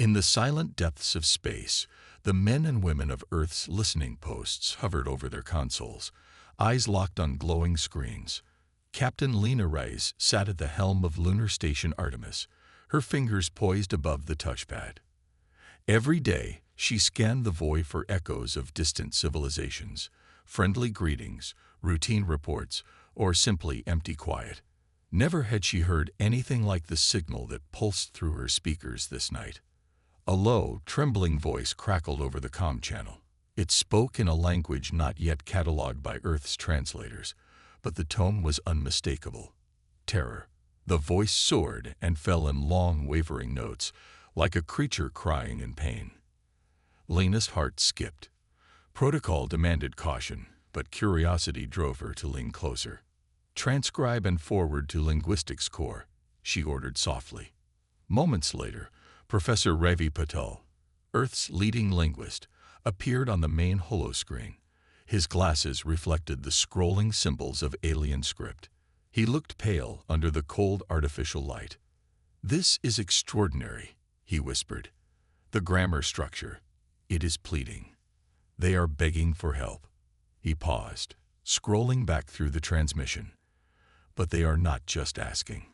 In the silent depths of space, the men and women of Earth's listening posts hovered over their consoles, eyes locked on glowing screens. Captain Lena Reyes sat at the helm of Lunar Station Artemis, her fingers poised above the touchpad. Every day, she scanned the void for echoes of distant civilizations, friendly greetings, routine reports, or simply empty quiet. Never had she heard anything like the signal that pulsed through her speakers this night. A low, trembling voice crackled over the comm channel. It spoke in a language not yet catalogued by Earth's translators, but the tone was unmistakable. Terror. The voice soared and fell in long, wavering notes, like a creature crying in pain. Lena's heart skipped. Protocol demanded caution, but curiosity drove her to lean closer. "Transcribe and forward to Linguistics Core," she ordered softly. Moments later, Professor Ravi Patel, Earth's leading linguist, appeared on the main holoscreen. His glasses reflected the scrolling symbols of alien script. He looked pale under the cold artificial light. "This is extraordinary," he whispered. "The grammar structure. It is pleading. They are begging for help." He paused, scrolling back through the transmission. But they are not just asking.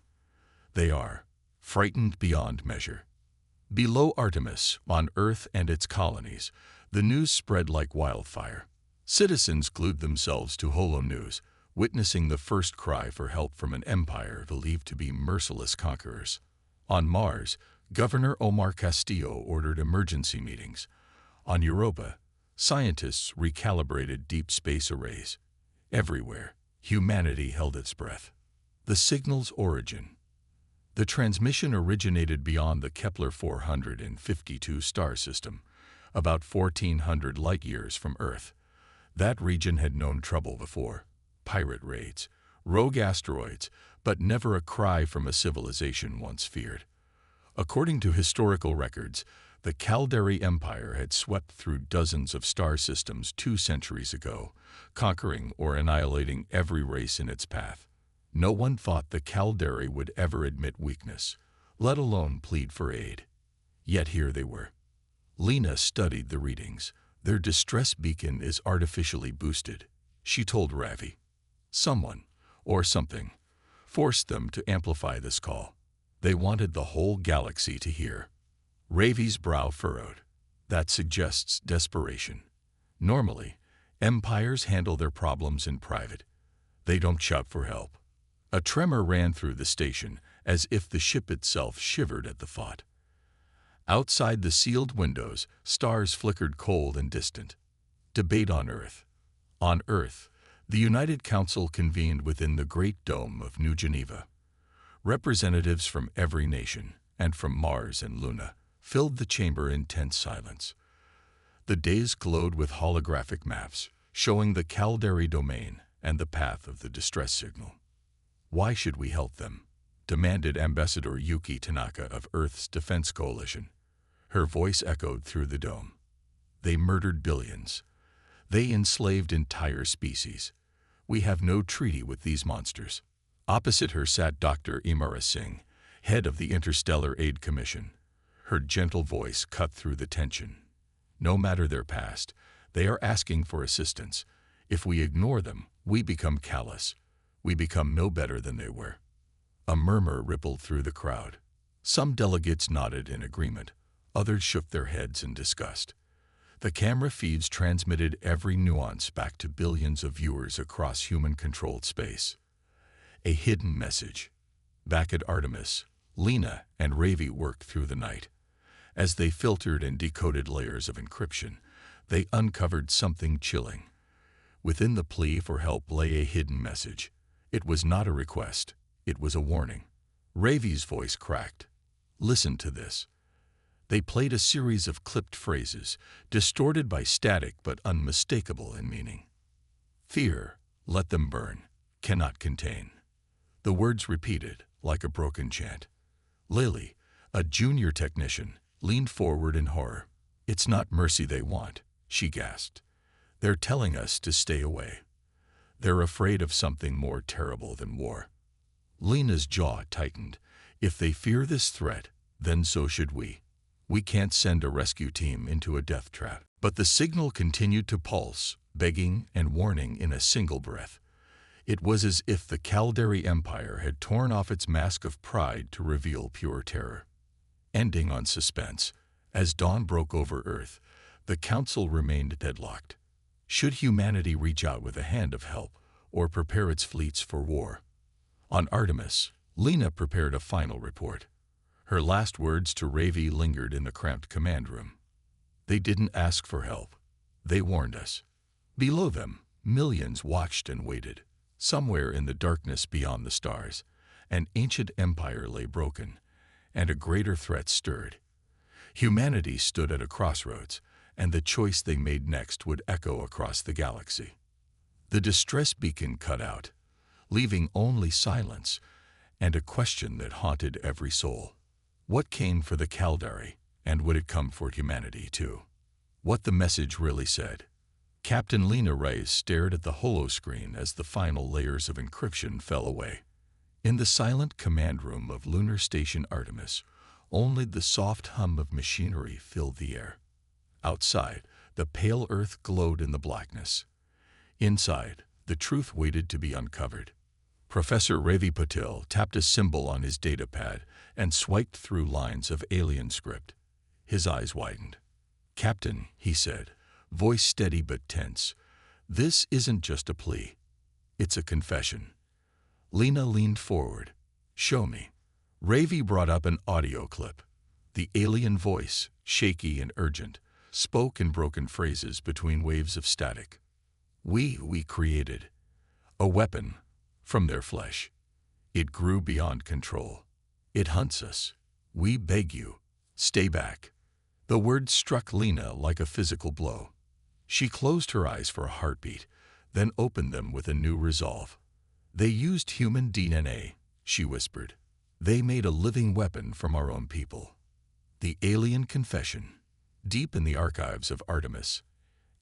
They are frightened beyond measure. Below Artemis, on Earth and its colonies, the news spread like wildfire. Citizens glued themselves to Holo News, witnessing the first cry for help from an empire believed to be merciless conquerors. On Mars, Governor Omar Castillo ordered emergency meetings. On Europa, scientists recalibrated deep space arrays. Everywhere, humanity held its breath. The signal's origin. The transmission originated beyond the Kepler 452 star system, about 1,400 light-years from Earth. That region had known trouble before: pirate raids, rogue asteroids, but never a cry from a civilization once feared. According to historical records, the Caldari Empire had swept through dozens of star systems 2 centuries ago, conquering or annihilating every race in its path. No one thought the Caldari would ever admit weakness, let alone plead for aid. Yet here they were. Lena studied the readings. "Their distress beacon is artificially boosted," she told Ravi. "Someone, or something, forced them to amplify this call. They wanted the whole galaxy to hear." Ravi's brow furrowed. "That suggests desperation. Normally, empires handle their problems in private. They don't shout for help." A tremor ran through the station, as if the ship itself shivered at the thought. Outside the sealed windows, stars flickered cold and distant. Debate on Earth. On Earth, the United Council convened within the Great Dome of New Geneva. Representatives from every nation, and from Mars and Luna, filled the chamber in tense silence. The dais glowed with holographic maps, showing the Caldari domain and the path of the distress signal. "Why should we help them?" demanded Ambassador Yuki Tanaka of Earth's Defense Coalition. Her voice echoed through the dome. "They murdered billions. They enslaved entire species. We have no treaty with these monsters." Opposite her sat Dr. Imara Singh, head of the Interstellar Aid Commission. Her gentle voice cut through the tension. "No matter their past, they are asking for assistance. If we ignore them, we become callous. We become no better than they were." A murmur rippled through the crowd. Some delegates nodded in agreement. Others shook their heads in disgust. The camera feeds transmitted every nuance back to billions of viewers across human-controlled space. A hidden message. Back at Artemis, Lena and Ravi worked through the night. As they filtered and decoded layers of encryption, they uncovered something chilling. Within the plea for help lay a hidden message. It was not a request. It was a warning. Ravi's voice cracked. "Listen to this." They played a series of clipped phrases, distorted by static but unmistakable in meaning. "Fear, let them burn, cannot contain." The words repeated, like a broken chant. Lily, a junior technician, leaned forward in horror. "It's not mercy they want," she gasped. "They're telling us to stay away. They're afraid of something more terrible than war." Lena's jaw tightened. "If they fear this threat, then so should we." We can't send a rescue team into a death trap. But the signal continued to pulse, begging and warning in a single breath. It was as if the Caldari Empire had torn off its mask of pride to reveal pure terror. Ending on suspense, as dawn broke over Earth, the Council remained deadlocked. Should humanity reach out with a hand of help or prepare its fleets for war? On Artemis, Lena prepared a final report. Her last words to Ravi lingered in the cramped command room. They didn't ask for help. They warned us. Below them, millions watched and waited. Somewhere in the darkness beyond the stars, an ancient empire lay broken, and a greater threat stirred. Humanity stood at a crossroads, and the choice they made next would echo across the galaxy. The distress beacon cut out, leaving only silence and a question that haunted every soul. What came for the Caldari, and would it come for humanity too? What the message really said. Captain Lena Reyes stared at the holoscreen as the final layers of encryption fell away. In the silent command room of Lunar Station Artemis, only the soft hum of machinery filled the air. Outside, the pale Earth glowed in the blackness. Inside, the truth waited to be uncovered. Professor Ravi Patil tapped a symbol on his datapad and swiped through lines of alien script. His eyes widened. "Captain," he said, voice steady but tense, "this isn't just a plea. It's a confession." Lena leaned forward. "Show me." Ravi brought up an audio clip. The alien voice, shaky and urgent, spoke in broken phrases between waves of static. We created a weapon from their flesh. It grew beyond control. It hunts us. We beg you, stay back." The words struck Lena like a physical blow. She closed her eyes for a heartbeat, then opened them with a new resolve. "They used human DNA," she whispered. "They made a living weapon from our own people." The alien confession. Deep in the archives of Artemis,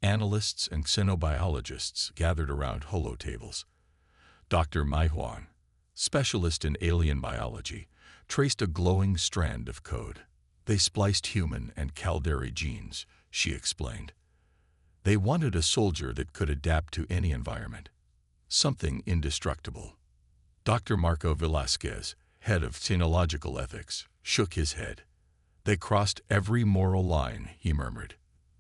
analysts and xenobiologists gathered around holotables. Dr. Mai Huang, specialist in alien biology, traced a glowing strand of code. "They spliced human and Caldari genes," she explained. "They wanted a soldier that could adapt to any environment. Something indestructible." Dr. Marco Velasquez, head of Xenological Ethics, shook his head. "They crossed every moral line," he murmured.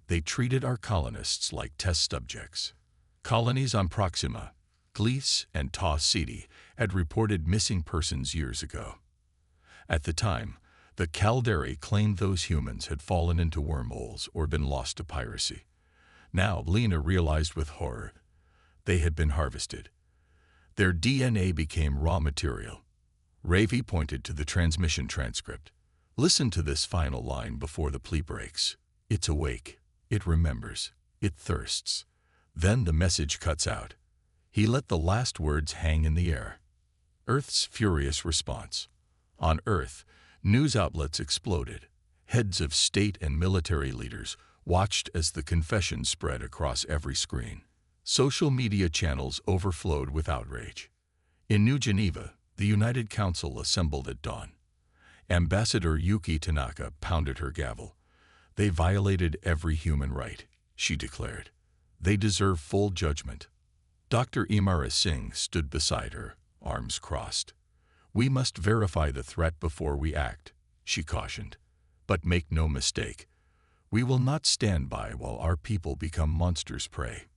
"They treated our colonists like test subjects." Colonies on Proxima, Gliese, and Tau Ceti had reported missing persons years ago. At the time, the Caldari claimed those humans had fallen into wormholes or been lost to piracy. Now Lena realized with horror, they had been harvested. Their DNA became raw material. Ravi pointed to the transmission transcript. "Listen to this final line before the plea breaks. It's awake. It remembers. It thirsts." Then the message cuts out. He let the last words hang in the air. Earth's furious response. On Earth, news outlets exploded. Heads of state and military leaders watched as the confession spread across every screen. Social media channels overflowed with outrage. In New Geneva, the United Council assembled at dawn. Ambassador Yuki Tanaka pounded her gavel. "They violated every human right," she declared. "They deserve full judgment." Dr. Imara Singh stood beside her, arms crossed. "We must verify the threat before we act," she cautioned. "But make no mistake, we will not stand by while our people become monsters' prey."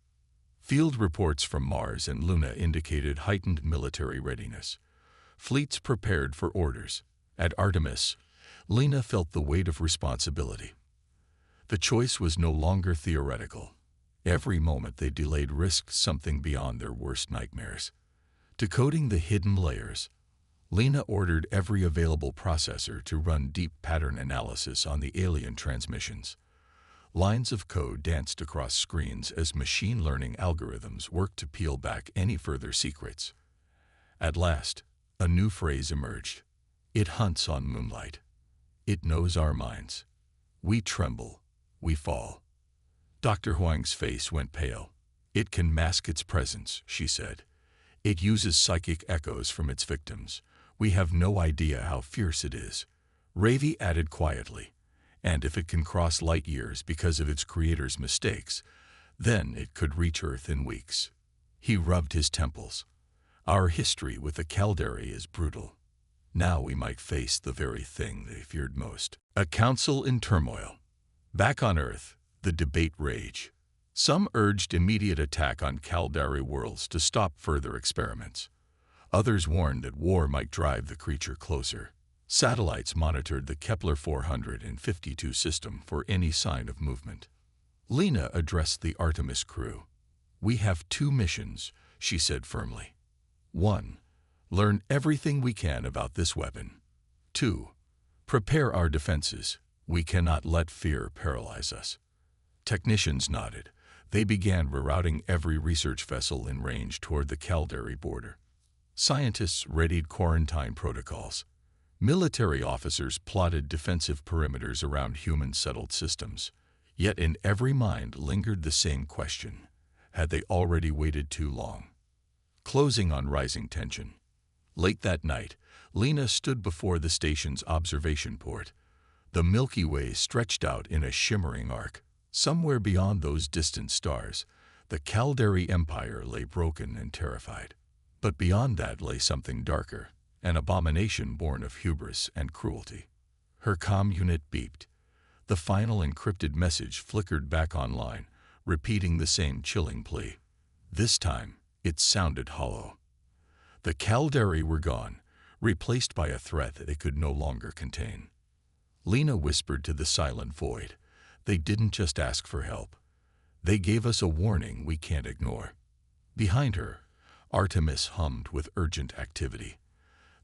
Field reports from Mars and Luna indicated heightened military readiness. Fleets prepared for orders. At Artemis, Lena felt the weight of responsibility. The choice was no longer theoretical. Every moment they delayed risked something beyond their worst nightmares. Decoding the hidden layers, Lena ordered every available processor to run deep pattern analysis on the alien transmissions. Lines of code danced across screens as machine learning algorithms worked to peel back any further secrets. At last, a new phrase emerged. "It hunts on moonlight. It knows our minds. We tremble. We fall." Dr. Huang's face went pale. "It can mask its presence," she said. "It uses psychic echoes from its victims. We have no idea how fierce it is." Ravi added quietly, And if it can cross light years because of its creator's mistakes, then it could reach Earth in weeks. He rubbed his temples. Our history with the Caldari is brutal. Now we might face the very thing they feared most. A council in turmoil. Back on Earth, the debate raged. Some urged immediate attack on Caldari worlds to stop further experiments. Others warned that war might drive the creature closer. Satellites monitored the Kepler 452 system for any sign of movement. Lena addressed the Artemis crew. "We have 2 missions," she said firmly. 1. Learn everything we can about this weapon. 2. Prepare our defenses. We cannot let fear paralyze us. Technicians nodded. They began rerouting every research vessel in range toward the Caldari border. Scientists readied quarantine protocols. Military officers plotted defensive perimeters around human-settled systems. Yet in every mind lingered the same question. Had they already waited too long? Closing on rising tension. Late that night, Lena stood before the station's observation port. The Milky Way stretched out in a shimmering arc. Somewhere beyond those distant stars, the Caldari Empire lay broken and terrified. But beyond that lay something darker, an abomination born of hubris and cruelty. Her comm unit beeped. The final encrypted message flickered back online, repeating the same chilling plea. This time, it sounded hollow. The Caldari were gone, replaced by a threat that they could no longer contain. Lena whispered to the silent void. "They didn't just ask for help. They gave us a warning we can't ignore." Behind her, Artemis hummed with urgent activity.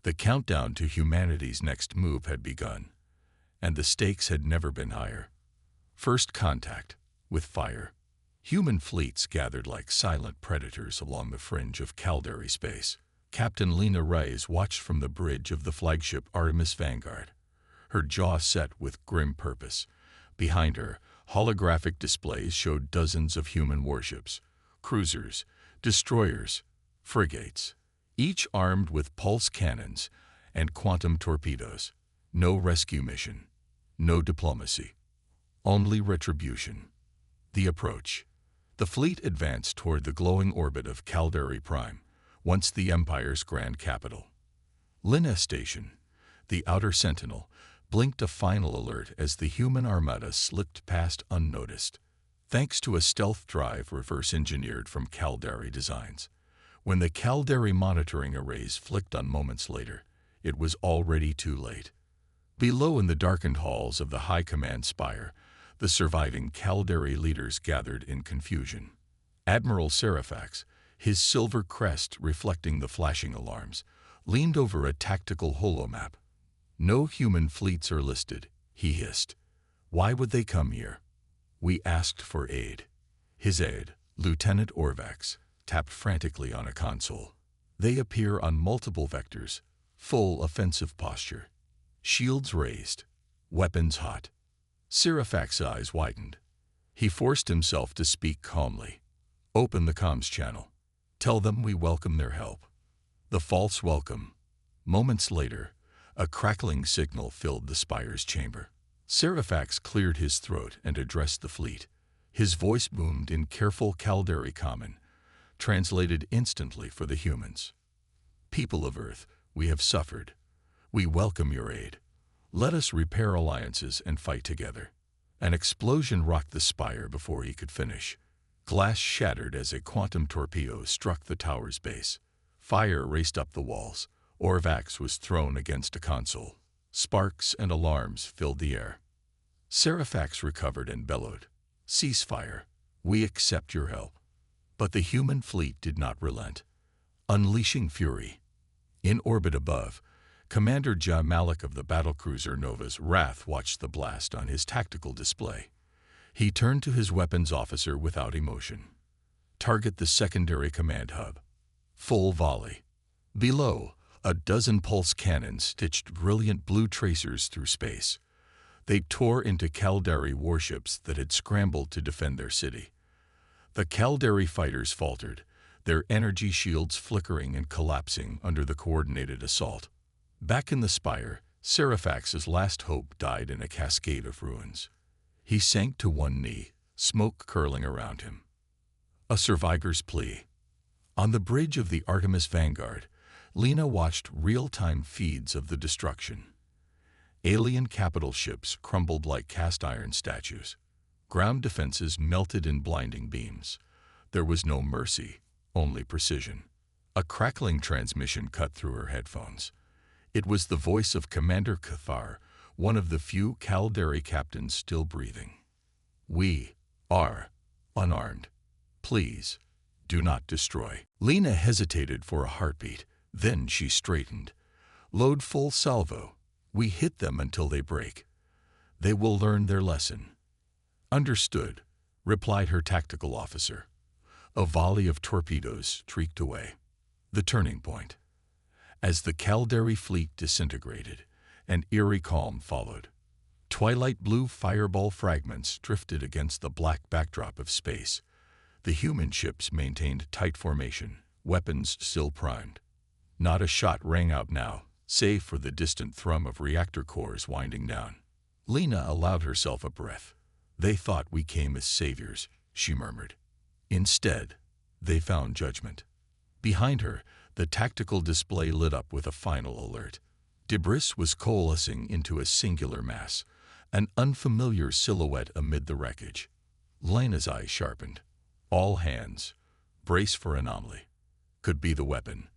The countdown to humanity's next move had begun, and the stakes had never been higher. First contact, with fire. Human fleets gathered like silent predators along the fringe of Caldari space. Captain Lena Reyes watched from the bridge of the flagship Artemis Vanguard, her jaw set with grim purpose. Behind her, holographic displays showed dozens of human warships, cruisers, destroyers, frigates, each armed with pulse cannons and quantum torpedoes. No rescue mission, no diplomacy, only retribution. The approach. The fleet advanced toward the glowing orbit of GalacticPrime, once the Empire's grand capital. Lena Station, the outer sentinel, blinked a final alert as the human armada slipped past unnoticed, thanks to a stealth drive reverse-engineered from Caldari designs. When the Caldari monitoring arrays flicked on moments later, it was already too late. Below in the darkened halls of the High Command Spire, the surviving Caldari leaders gathered in confusion. Admiral Serafax, his silver crest reflecting the flashing alarms, leaned over a tactical holomap. "No human fleets are listed," he hissed. "Why would they come here?" "We asked for aid." His aide, Lieutenant Orvax, tapped frantically on a console. "They appear on multiple vectors, full offensive posture. Shields raised, weapons hot." Serafax's eyes widened. He forced himself to speak calmly. "Open the comms channel. Tell them we welcome their help." The false welcome. Moments later, a crackling signal filled the Spire's chamber. Serafax cleared his throat and addressed the fleet. His voice boomed in careful Caldari common, translated instantly for the humans. "People of Earth, we have suffered. We welcome your aid. Let us repair alliances and fight together." An explosion rocked the Spire before he could finish. Glass shattered as a quantum torpedo struck the tower's base. Fire raced up the walls. Orvax was thrown against a console. Sparks and alarms filled the air. Serafax recovered and bellowed, "Ceasefire. We accept your help." But the human fleet did not relent, unleashing fury. In orbit above, Commander Ja Malik of the battlecruiser Nova's Wrath watched the blast on his tactical display. He turned to his weapons officer without emotion. "Target the secondary command hub." Full volley. Below, a dozen pulse cannons stitched brilliant blue tracers through space. They tore into Caldari warships that had scrambled to defend their city. The Caldari fighters faltered, their energy shields flickering and collapsing under the coordinated assault. Back in the Spire, Seraphax's last hope died in a cascade of ruins. He sank to one knee, smoke curling around him. A survivor's plea. On the bridge of the Artemis Vanguard, Lena watched real-time feeds of the destruction. Alien capital ships crumbled like cast-iron statues. Ground defenses melted in blinding beams. There was no mercy, only precision. A crackling transmission cut through her headphones. It was the voice of Commander Cathar, one of the few Caldari captains still breathing. "We are unarmed. Please, do not destroy." Lena hesitated for a heartbeat. Then she straightened. "Load full salvo. We hit them until they break. They will learn their lesson." "Understood," replied her tactical officer. A volley of torpedoes streaked away. The turning point. As the Caldari fleet disintegrated, an eerie calm followed. Twilight blue fireball fragments drifted against the black backdrop of space. The human ships maintained tight formation, weapons still primed. Not a shot rang out now, save for the distant thrum of reactor cores winding down. Lena allowed herself a breath. "They thought we came as saviors," she murmured. Instead, they found judgment. Behind her, the tactical display lit up with a final alert. Debris was coalescing into a singular mass, an unfamiliar silhouette amid the wreckage. Lena's eyes sharpened. All hands, brace for anomaly. Could be the weapon,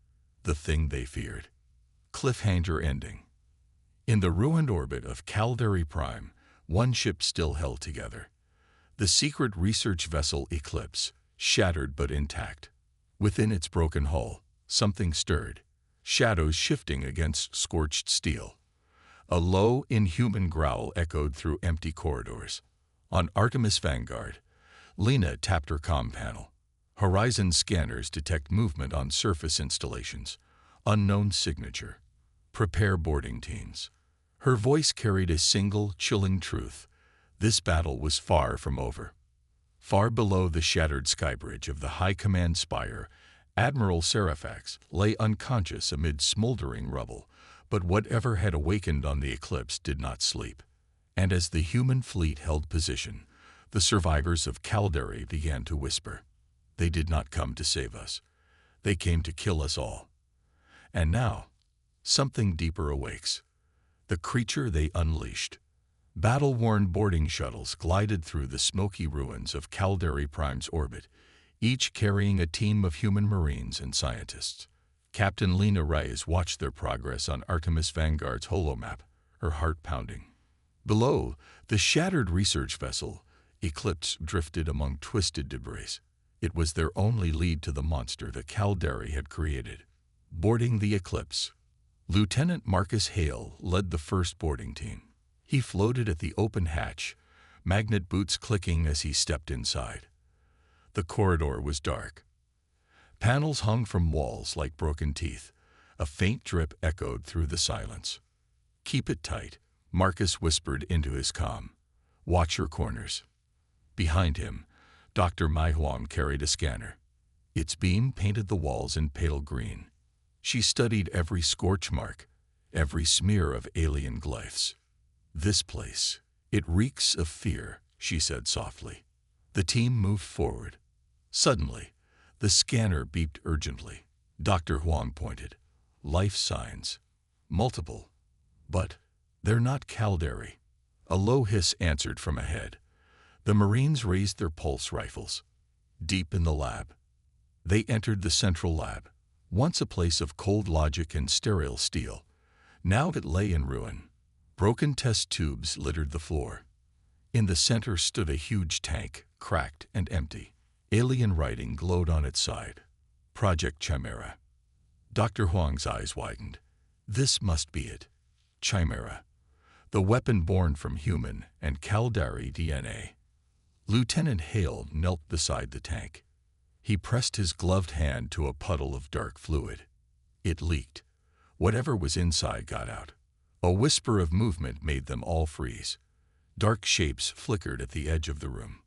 the thing they feared. Cliffhanger ending. In the ruined orbit of GalacticPrime, one ship still held together. The secret research vessel Eclipse, shattered but intact. Within its broken hull, something stirred, shadows shifting against scorched steel. A low, inhuman growl echoed through empty corridors. On Artemis Vanguard, Lena tapped her comm panel. Horizon scanners detect movement on surface installations. Unknown signature. Prepare boarding teams. Her voice carried a single, chilling truth. This battle was far from over. Far below the shattered skybridge of the High Command spire, Admiral Seraphax lay unconscious amid smoldering rubble, but whatever had awakened on the Eclipse did not sleep. And as the human fleet held position, the survivors of Caldari began to whisper. They did not come to save us. They came to kill us all. And now, something deeper awakes. The creature they unleashed. Battle-worn boarding shuttles glided through the smoky ruins of GalacticPrime's orbit, each carrying a team of human marines and scientists. Captain Lena Reyes watched their progress on Artemis Vanguard's holomap, her heart pounding. Below, the shattered research vessel, Eclipse, drifted among twisted debris. It was their only lead to the monster that Caldari had created. Boarding the Eclipse. Lieutenant Marcus Hale led the first boarding team. He floated at the open hatch, magnet boots clicking as he stepped inside. The corridor was dark. Panels hung from walls like broken teeth. A faint drip echoed through the silence. "Keep it tight," Marcus whispered into his comm. "Watch your corners." Behind him, Dr. Mai Huang carried a scanner. Its beam painted the walls in pale green. She studied every scorch mark, every smear of alien glyphs. "This place, it reeks of fear," she said softly. The team moved forward. Suddenly, the scanner beeped urgently. Dr. Huang pointed. "Life signs. Multiple. But they're not Caldari." A low hiss answered from ahead. The Marines raised their pulse rifles. Deep in the lab. They entered the central lab, once a place of cold logic and sterile steel. Now it lay in ruin. Broken test tubes littered the floor. In the center stood a huge tank, cracked and empty. Alien writing glowed on its side. Project Chimera. Dr. Huang's eyes widened. This must be it. Chimera. The weapon born from human and Caldari DNA. Lieutenant Hale knelt beside the tank. He pressed his gloved hand to a puddle of dark fluid. It leaked. Whatever was inside got out. A whisper of movement made them all freeze. Dark shapes flickered at the edge of the room.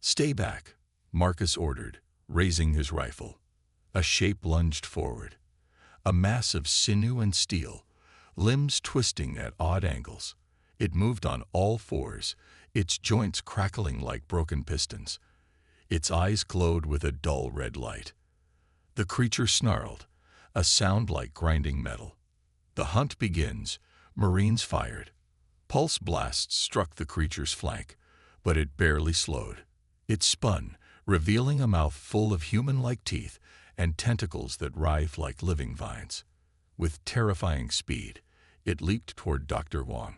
"Stay back," Marcus ordered, raising his rifle. A shape lunged forward. A mass of sinew and steel, limbs twisting at odd angles. It moved on all fours, its joints crackling like broken pistons. Its eyes glowed with a dull red light. The creature snarled, a sound like grinding metal. The hunt begins. Marines fired. Pulse blasts struck the creature's flank, but it barely slowed. It spun, revealing a mouth full of human-like teeth and tentacles that writhed like living vines. With terrifying speed, it leaped toward Dr. Huang.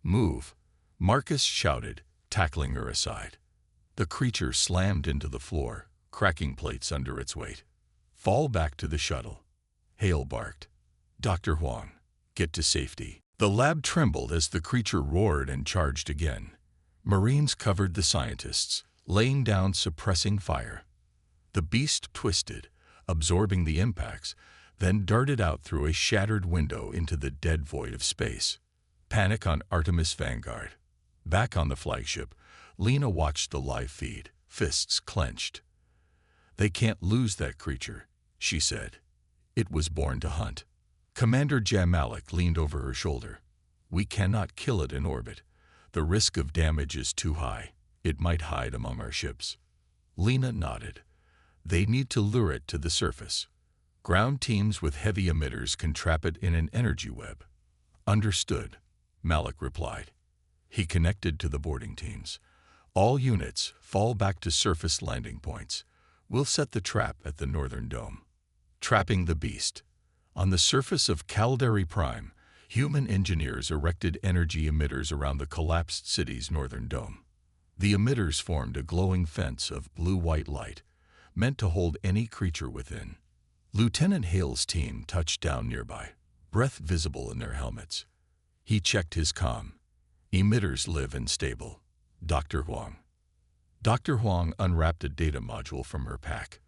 "Move!" Marcus shouted, tackling her aside. The creature slammed into the floor, cracking plates under its weight. "Fall back to the shuttle," Hale barked. "Dr. Huang, get to safety." The lab trembled as the creature roared and charged again. Marines covered the scientists, laying down suppressing fire. The beast twisted, absorbing the impacts, then darted out through a shattered window into the dead void of space. Panic on Artemis Vanguard. Back on the flagship, Lena watched the live feed, fists clenched. "They can't lose that creature," she said. "It was born to hunt." Commander Jamalik leaned over her shoulder. "We cannot kill it in orbit. The risk of damage is too high. It might hide among our ships." Lena nodded. "They need to lure it to the surface. Ground teams with heavy emitters can trap it in an energy web." "Understood," Malik replied. He connected to the boarding teams. "All units, fall back to surface landing points. We'll set the trap at the northern dome." Trapping the beast. On the surface of GalacticPrime, human engineers erected energy emitters around the collapsed city's northern dome. The emitters formed a glowing fence of blue-white light, meant to hold any creature within. Lieutenant Hale's team touched down nearby, breath visible in their helmets. He checked his comm. "Emitters live and stable. Dr. Huang." Dr. Huang unwrapped a data module from her pack.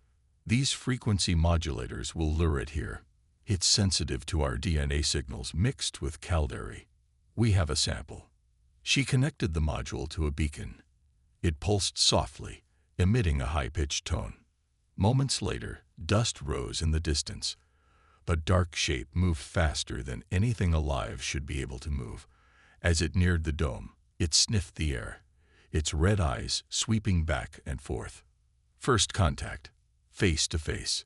"These frequency modulators will lure it here. It's sensitive to our DNA signals mixed with Caldari. We have a sample." She connected the module to a beacon. It pulsed softly, emitting a high-pitched tone. Moments later, dust rose in the distance. A dark shape moved faster than anything alive should be able to move. As it neared the dome, it sniffed the air, its red eyes sweeping back and forth. First contact, face to face.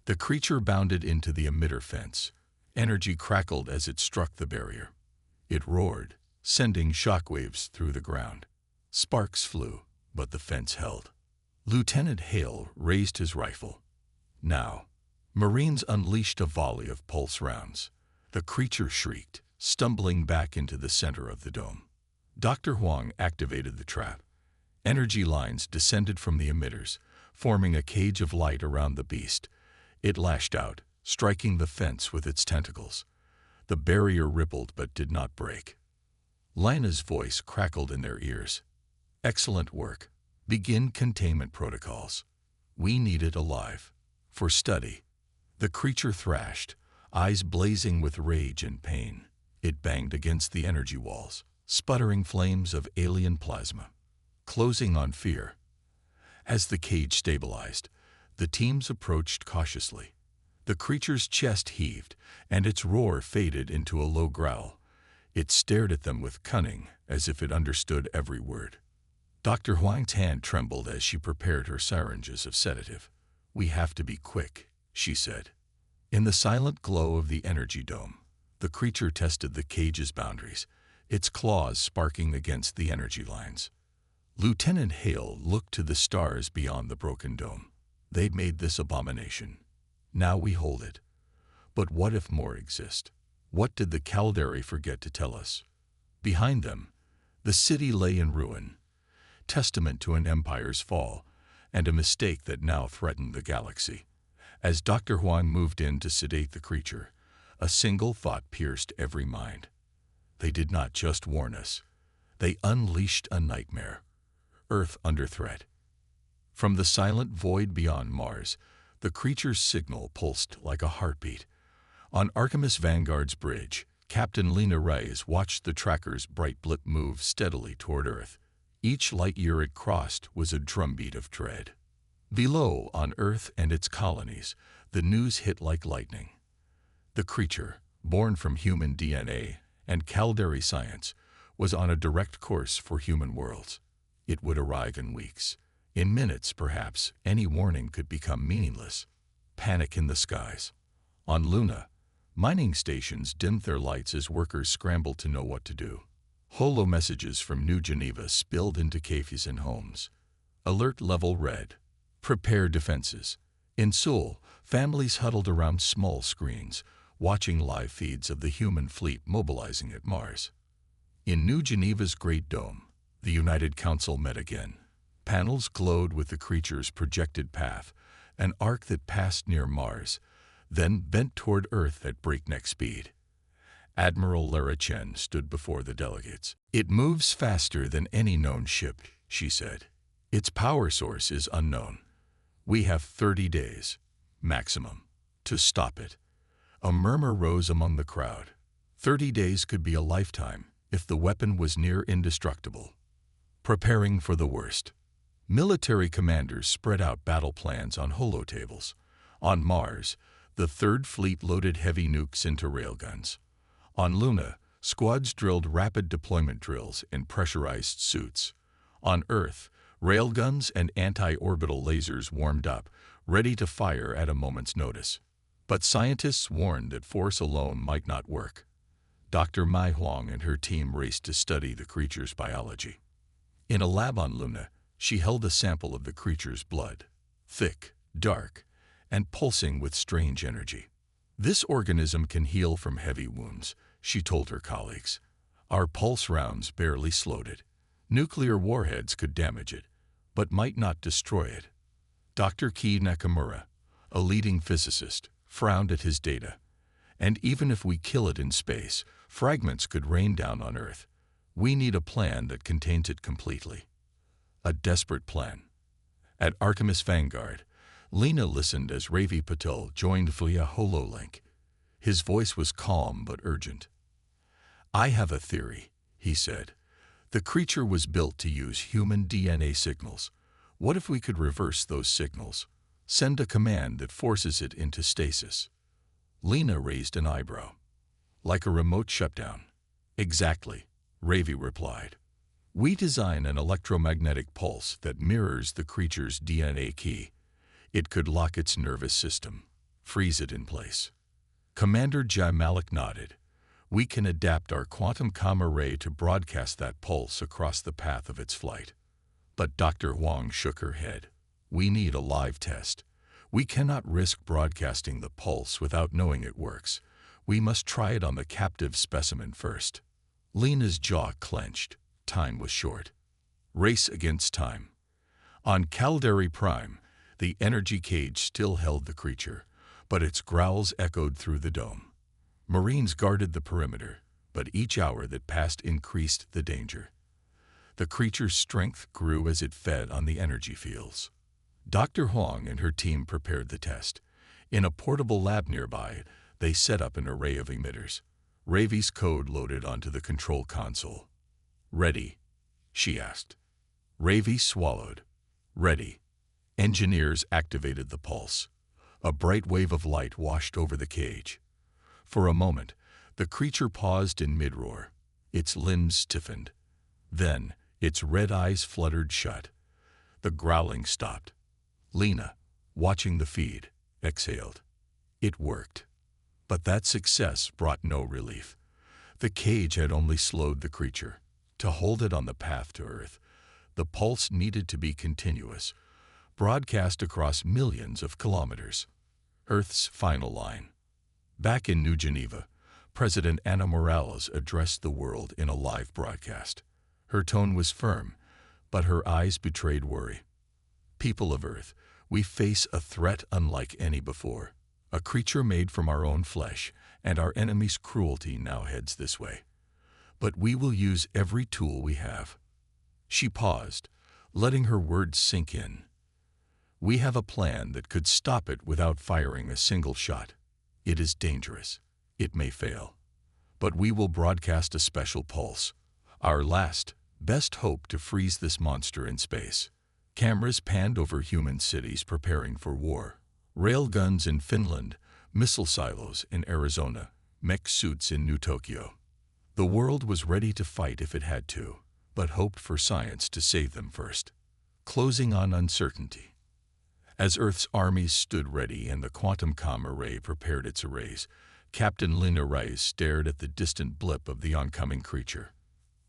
The creature bounded into the emitter fence. Energy crackled as it struck the barrier. It roared, sending shockwaves through the ground. Sparks flew, but the fence held. Lieutenant Hale raised his rifle. Now, Marines unleashed a volley of pulse rounds. The creature shrieked, stumbling back into the center of the dome. Dr. Huang activated the trap. Energy lines descended from the emitters, forming a cage of light around the beast. It lashed out, striking the fence with its tentacles. The barrier rippled but did not break. Lina's voice crackled in their ears. "Excellent work. Begin containment protocols. We need it alive. For study." The creature thrashed, eyes blazing with rage and pain. It banged against the energy walls, sputtering flames of alien plasma, closing on fear. As the cage stabilized, the teams approached cautiously. The creature's chest heaved, and its roar faded into a low growl. It stared at them with cunning, as if it understood every word. Dr. Huang's hand trembled as she prepared her syringes of sedative. "We have to be quick," she said. In the silent glow of the energy dome, the creature tested the cage's boundaries, its claws sparking against the energy lines. Lieutenant Hale looked to the stars beyond the broken dome. "They'd made this abomination. Now we hold it. But what if more exist? What did the Caldari forget to tell us?" Behind them, the city lay in ruin, testament to an empire's fall and a mistake that now threatened the galaxy. As Dr. Huang moved in to sedate the creature, a single thought pierced every mind. They did not just warn us. They unleashed a nightmare. Earth under threat. From the silent void beyond Mars, the creature's signal pulsed like a heartbeat. On Artemis Vanguard's bridge, Captain Lena Reyes watched the tracker's bright blip move steadily toward Earth. Each light year it crossed was a drumbeat of dread. Below, on Earth and its colonies, the news hit like lightning. The creature, born from human DNA and Caldari science, was on a direct course for human worlds. It would arrive in weeks. In minutes, perhaps, any warning could become meaningless. Panic in the skies. On Luna, mining stations dimmed their lights as workers scrambled to know what to do. Holo messages from New Geneva spilled into cafes and homes. Alert level red. Prepare defenses. In Seoul, families huddled around small screens, watching live feeds of the human fleet mobilizing at Mars. In New Geneva's Great Dome, the United Council met again. Panels glowed with the creature's projected path, an arc that passed near Mars, then bent toward Earth at breakneck speed. Admiral Lara Chen stood before the delegates. "It moves faster than any known ship," she said. "Its power source is unknown. We have 30 days, maximum, to stop it." A murmur rose among the crowd. 30 days could be a lifetime if the weapon was near indestructible. Preparing for the worst. Military commanders spread out battle plans on holotables. On Mars, the Third Fleet loaded heavy nukes into railguns. On Luna, squads drilled rapid deployment drills in pressurized suits. On Earth, railguns and anti-orbital lasers warmed up, ready to fire at a moment's notice. But scientists warned that force alone might not work. Dr. Mai Huang and her team raced to study the creature's biology. In a lab on Luna, she held a sample of the creature's blood, thick, dark, and pulsing with strange energy. "This organism can heal from heavy wounds," she told her colleagues. "Our pulse rounds barely slowed it. Nuclear warheads could damage it, but might not destroy it." Dr. Ki Nakamura, a leading physicist, frowned at his data. "And even if we kill it in space, fragments could rain down on Earth. We need a plan that contains it completely." A desperate plan. At Artemis Vanguard, Lena listened as Ravi Patel joined via HoloLink. His voice was calm but urgent. "I have a theory," he said. "The creature was built to use human DNA signals. What if we could reverse those signals? Send a command that forces it into stasis?" Lena raised an eyebrow. "Like a remote shutdown?" "Exactly," Ravi replied. "We design an electromagnetic pulse that mirrors the creature's DNA key. It could lock its nervous system, freeze it in place." Commander Jai Malik nodded. "We can adapt our quantum gamma ray to broadcast that pulse across the path of its flight." But Dr. Huang shook her head. "We need a live test. We cannot risk broadcasting the pulse without knowing it works. We must try it on the captive specimen first." Lena's jaw clenched. Time was short. Race against time. On GalacticPrime, the energy cage still held the creature, but its growls echoed through the dome. Marines guarded the perimeter, but each hour that passed increased the danger. The creature's strength grew as it fed on the energy fields. Dr. Huang and her team prepared the test. In a portable lab nearby, they set up an array of emitters. Ravi's code loaded onto the control console. "Ready?" she asked. Ravi swallowed. "Ready." Engineers activated the pulse. A bright wave of light washed over the cage. For a moment, the creature paused in mid-roar. Its limbs stiffened. Then, its red eyes fluttered shut. The growling stopped. Lena, watching the feed, exhaled. It worked. But that success brought no relief. The cage had only slowed the creature. To hold it on the path to Earth, the pulse needed to be continuous, broadcast across millions of kilometers. Earth's final line. Back in New Geneva, President Ana Morales addressed the world in a live broadcast. Her tone was firm, but her eyes betrayed worry. "People of Earth, we face a threat unlike any before. A creature made from our own flesh, and our enemy's cruelty now heads this way. But we will use every tool we have." She paused, letting her words sink in. "We have a plan that could stop it without firing a single shot. It is dangerous. It may fail. But we will broadcast a special pulse, our last, best hope to freeze this monster in space." Cameras panned over human cities preparing for war. Railguns in Finland, missile silos in Arizona, mech suits in New Tokyo. The world was ready to fight if it had to, but hoped for science to save them first. Closing on uncertainty. As Earth's armies stood ready and the quantum comm array prepared its arrays, Captain Lina Rice stared at the distant blip of the oncoming creature.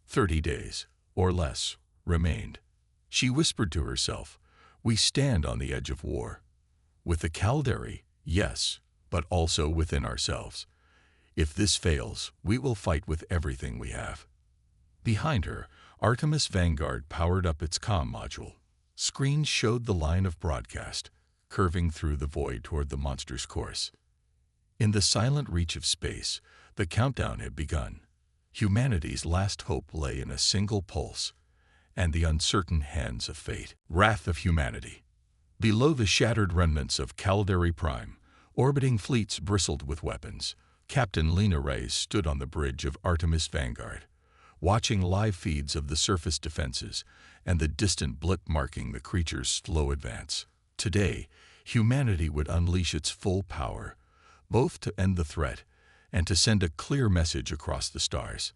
30 days, or less, remained. She whispered to herself, "We stand on the edge of war. With the Caldari, yes, but also within ourselves. If this fails, we will fight with everything we have." Behind her, Artemis Vanguard powered up its comm module. Screens showed the line of broadcast, curving through the void toward the monster's course. In the silent reach of space, the countdown had begun. Humanity's last hope lay in a single pulse, and the uncertain hands of fate. Wrath of humanity. Below the shattered remnants of GalacticPrime, orbiting fleets bristled with weapons, Captain Lina Rice stood on the bridge of Artemis Vanguard, watching live feeds of the surface defenses and the distant blip marking the creature's slow advance. Today, humanity would unleash its full power, both to end the threat and to send a clear message across the stars.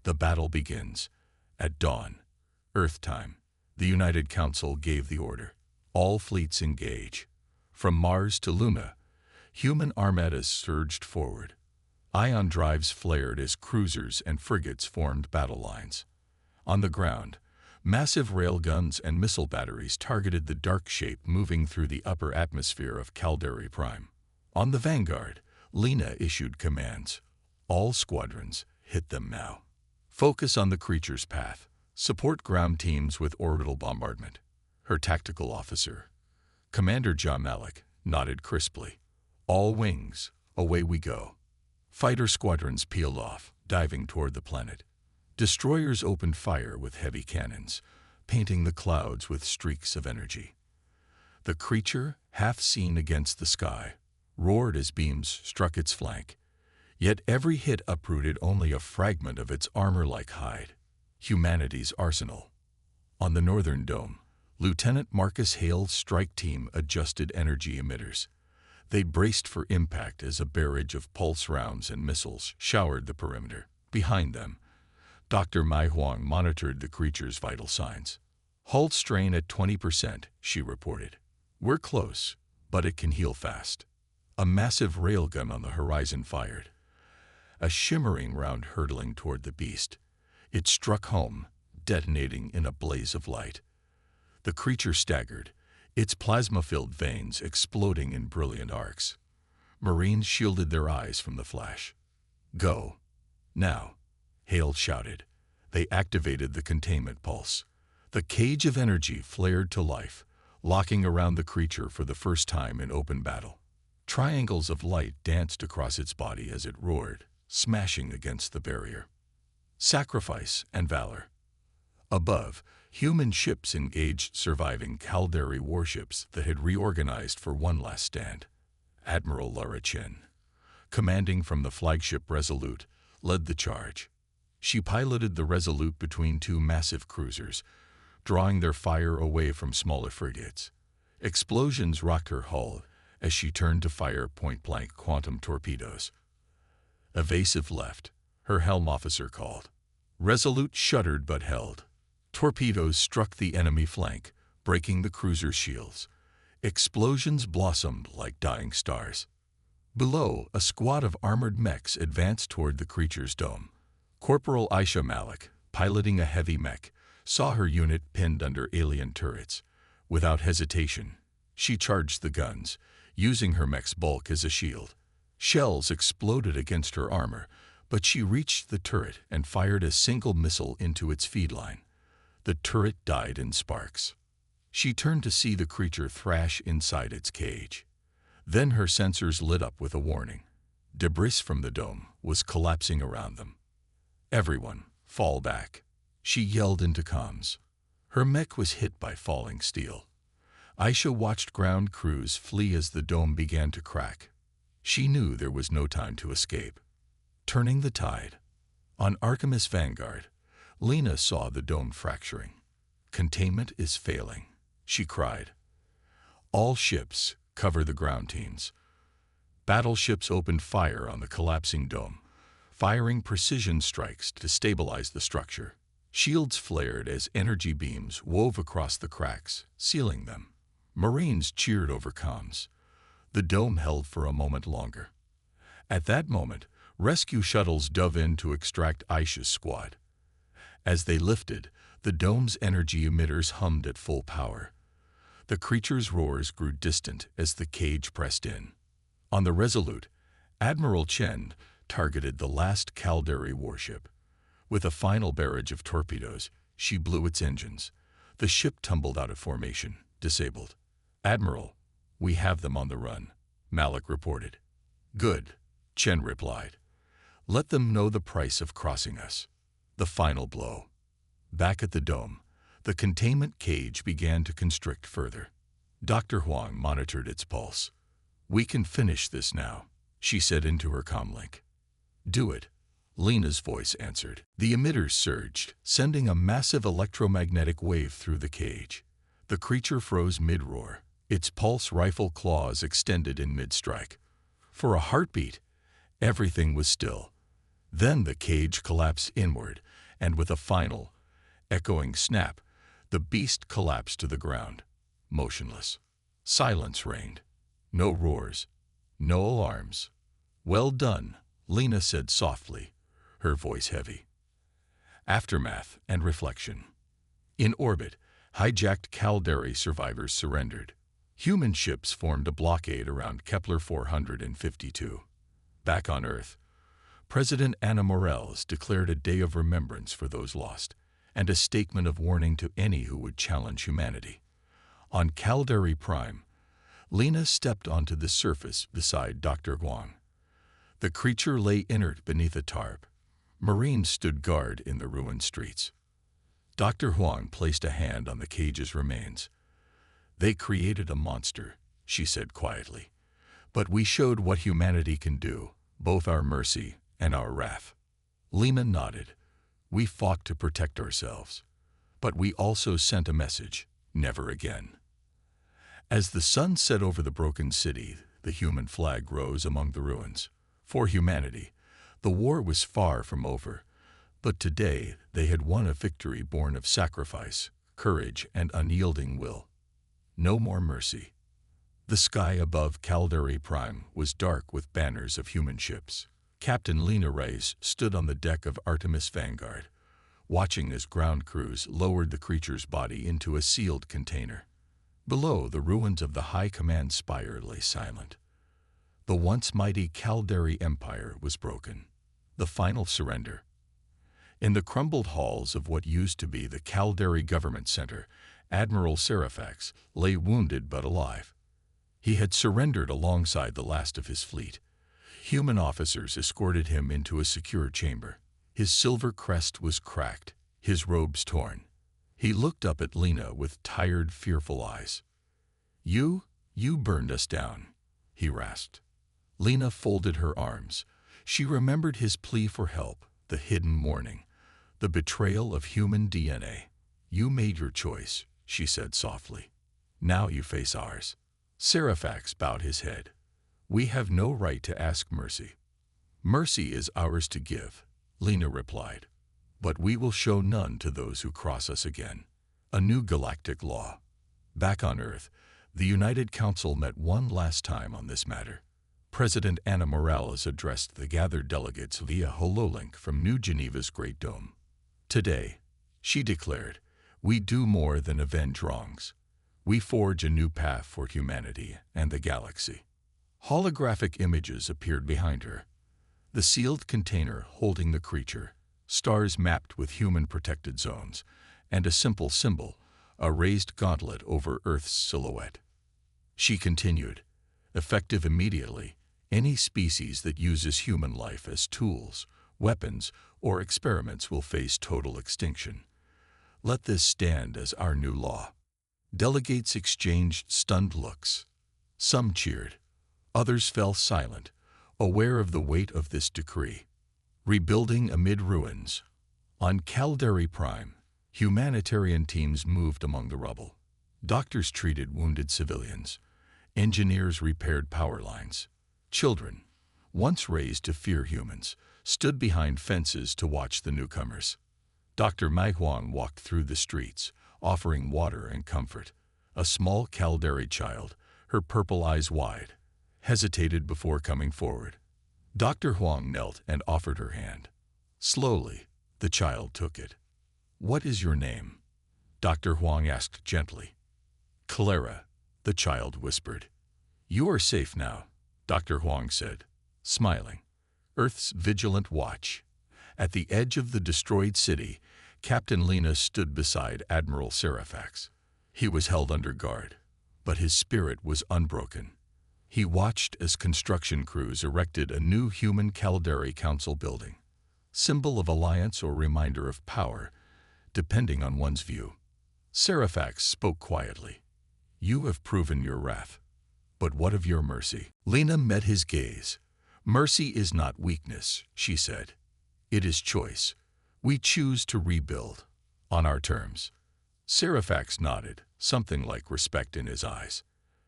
The battle begins. At dawn, Earth time, the United Council gave the order. All fleets engage. From Mars to Luna, human armadas surged forward. Ion drives flared as cruisers and frigates formed battle lines. On the ground, massive railguns and missile batteries targeted the dark shape moving through the upper atmosphere of GalacticPrime. On the Vanguard, Lina issued commands. All squadrons, hit them now. Focus on the creature's path. Support ground teams with orbital bombardment. Her tactical officer, Commander John Malik, nodded crisply. All wings, away we go. Fighter squadrons peeled off, diving toward the planet. Destroyers opened fire with heavy cannons, painting the clouds with streaks of energy. The creature, half seen against the sky, roared as beams struck its flank. Yet every hit uprooted only a fragment of its armor-like hide. Humanity's arsenal. On the northern dome, Lieutenant Marcus Hale's strike team adjusted energy emitters. They braced for impact as a barrage of pulse rounds and missiles showered the perimeter. Behind them, Dr. Mai Huang monitored the creature's vital signs. "Hull strain at 20%, she reported. "We're close, but it can heal fast." A massive railgun on the horizon fired, a shimmering round hurtling toward the beast. It struck home, detonating in a blaze of light. The creature staggered, its plasma-filled veins exploding in brilliant arcs. Marines shielded their eyes from the flash. "Go. Now," Hale shouted. They activated the containment pulse. The cage of energy flared to life, locking around the creature for the first time in open battle. Triangles of light danced across its body as it roared, smashing against the barrier. Sacrifice and valor. Above, human ships engaged surviving Caldari warships that had reorganized for one last stand. Admiral Lara Chen, commanding from the flagship Resolute, led the charge. She piloted the Resolute between two massive cruisers, drawing their fire away from smaller frigates. Explosions rocked her hull as she turned to fire point-blank quantum torpedoes. "Evasive left," her helm officer called. Resolute shuddered but held. Torpedoes struck the enemy flank, breaking the cruiser's shields. Explosions blossomed like dying stars. Below, a squad of armored mechs advanced toward the creature's dome. Corporal Aisha Malik, piloting a heavy mech, saw her unit pinned under alien turrets. Without hesitation, she charged the guns, using her mech's bulk as a shield. Shells exploded against her armor, but she reached the turret and fired a single missile into its feed line. The turret died in sparks. She turned to see the creature thrash inside its cage. Then her sensors lit up with a warning. Debris from the dome was collapsing around them. "Everyone, fall back," she yelled into comms. Her mech was hit by falling steel. Aisha watched ground crews flee as the dome began to crack. She knew there was no time to escape. Turning the tide. On Artemis Vanguard, Lina saw the dome fracturing. "Containment is failing," she cried. "All ships, cover the ground teams." Battleships opened fire on the collapsing dome, firing precision strikes to stabilize the structure. Shields flared as energy beams wove across the cracks, sealing them. Marines cheered over comms. The dome held for a moment longer. At that moment, rescue shuttles dove in to extract Aisha's squad. As they lifted, the dome's energy emitters hummed at full power. The creature's roars grew distant as the cage pressed in. On the Resolute, Admiral Chen targeted the last Caldari warship. With a final barrage of torpedoes, she blew its engines. The ship tumbled out of formation, disabled. "Admiral, we have them on the run," Malik reported. "Good," Chen replied. "Let them know the price of crossing us." The final blow. Back at the dome, the containment cage began to constrict further. Dr. Huang monitored its pulse. "We can finish this now," she said into her comlink. "Do it," Lena's voice answered. The emitters surged, sending a massive electromagnetic wave through the cage. The creature froze mid-roar, its pulse rifle claws extended in mid-strike. For a heartbeat, everything was still. Then the cage collapsed inward, and with a final, echoing snap, the beast collapsed to the ground, motionless. Silence reigned. No roars, no alarms. "Well done," Lena said softly, her voice heavy. Aftermath and reflection. In orbit, hijacked Caldari survivors surrendered. Human ships formed a blockade around Kepler 452. Back on Earth, President Anna Morales declared a day of remembrance for those lost, and a statement of warning to any who would challenge humanity. On GalacticPrime, Lena stepped onto the surface beside Dr. Huang. The creature lay inert beneath a tarp. Marines stood guard in the ruined streets. Dr. Huang placed a hand on the cage's remains. "They created a monster," she said quietly. "But we showed what humanity can do, both our mercy and our wrath." Lena nodded. "We fought to protect ourselves. But we also sent a message: never again." As the sun set over the broken city, the human flag rose among the ruins. For humanity, the war was far from over, but today they had won a victory born of sacrifice, courage, and unyielding will. No more mercy. The sky above GalacticPrime was dark with banners of human ships. Captain Lena Reyes stood on the deck of Artemis Vanguard, watching as ground crews lowered the creature's body into a sealed container. Below, the ruins of the High Command spire lay silent. The once mighty Caldari Empire was broken. The final surrender. In the crumbled halls of what used to be the Caldari Government Center, Admiral Serafax lay wounded but alive. He had surrendered alongside the last of his fleet. Human officers escorted him into a secure chamber. His silver crest was cracked, his robes torn. He looked up at Lena with tired, fearful eyes. You burned us down," he rasped. Lena folded her arms. She remembered his plea for help, the hidden warning, the betrayal of human DNA. "You made your choice," she said softly. "Now you face ours." Serafax bowed his head. "We have no right to ask mercy." "Mercy is ours to give," Lena replied. "But we will show none to those who cross us again." A new galactic law. Back on Earth, the United Council met one last time on this matter. President Anna Morales addressed the gathered delegates via hololink from New Geneva's Great Dome. "Today," she declared, "we do more than avenge wrongs. We forge a new path for humanity and the galaxy." Holographic images appeared behind her. The sealed container holding the creature, stars mapped with human-protected zones, and a simple symbol, a raised gauntlet over Earth's silhouette. She continued, "Effective immediately, any species that uses human life as tools, weapons, or experiments will face total extinction. Let this stand as our new law." Delegates exchanged stunned looks. Some cheered. Others fell silent, aware of the weight of this decree. Rebuilding amid ruins. On GalacticPrime, humanitarian teams moved among the rubble. Doctors treated wounded civilians. Engineers repaired power lines. Children, once raised to fear humans, stood behind fences to watch the newcomers. Dr. Mai Huang walked through the streets, offering water and comfort. A small Caldari child, her purple eyes wide, hesitated before coming forward. Dr. Huang knelt and offered her hand. Slowly, the child took it. "What is your name?" Dr. Huang asked gently. "Clara," the child whispered. "You are safe now," Dr. Huang said, smiling. Earth's vigilant watch. At the edge of the destroyed city, Captain Lena stood beside Admiral Serafax. He was held under guard, but his spirit was unbroken. He watched as construction crews erected a new human Caldari Council building, symbol of alliance or reminder of power, depending on one's view. Serafax spoke quietly. "You have proven your wrath, but what of your mercy?" Lena met his gaze. "Mercy is not weakness," she said. "It is choice. We choose to rebuild, on our terms." Serafax nodded, something like respect in his eyes.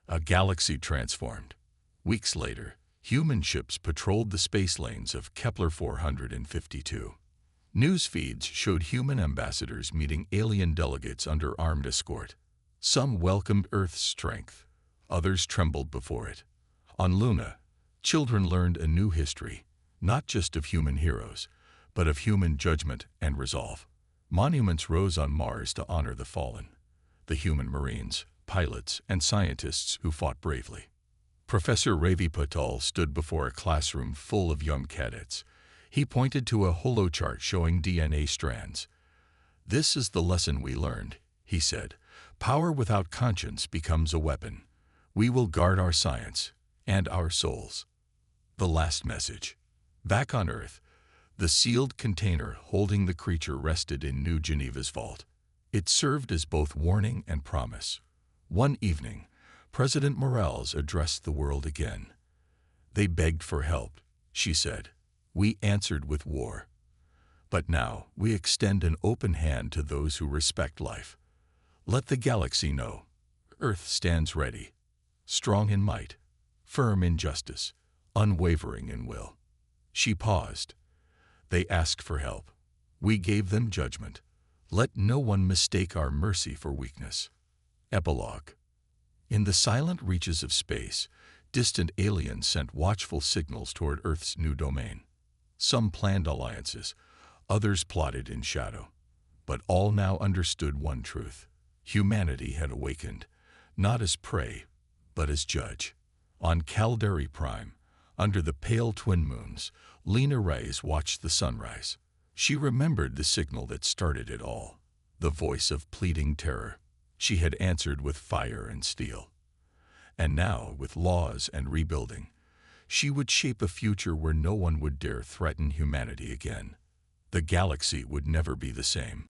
A galaxy transformed. Weeks later, human ships patrolled the space lanes of Kepler 452. News feeds showed human ambassadors meeting alien delegates under armed escort. Some welcomed Earth's strength, others trembled before it. On Luna, children learned a new history, not just of human heroes, but of human judgment and resolve. Monuments rose on Mars to honor the fallen, the human Marines, pilots, and scientists who fought bravely. Professor Ravi Patel stood before a classroom full of young cadets. He pointed to a holochart showing DNA strands. "This is the lesson we learned," he said. "Power without conscience becomes a weapon. We will guard our science and our souls." The last message. Back on Earth, the sealed container holding the creature rested in New Geneva's vault. It served as both warning and promise. One evening, President Morales addressed the world again. "They begged for help," she said. "We answered with war. But now we extend an open hand to those who respect life. Let the galaxy know. Earth stands ready, strong in might, firm in justice, unwavering in will." She paused. "They asked for help. We gave them judgment. Let no one mistake our mercy for weakness." Epilogue. In the silent reaches of space, distant aliens sent watchful signals toward Earth's new domain. Some planned alliances, others plotted in shadow. But all now understood one truth. Humanity had awakened, not as prey, but as judge. On GalacticPrime, under the pale twin moons, Lena Reyes watched the sunrise. She remembered the signal that started it all, the voice of pleading terror. She had answered with fire and steel. And now, with laws and rebuilding, she would shape a future where no one would dare threaten humanity again. The galaxy would never be the same.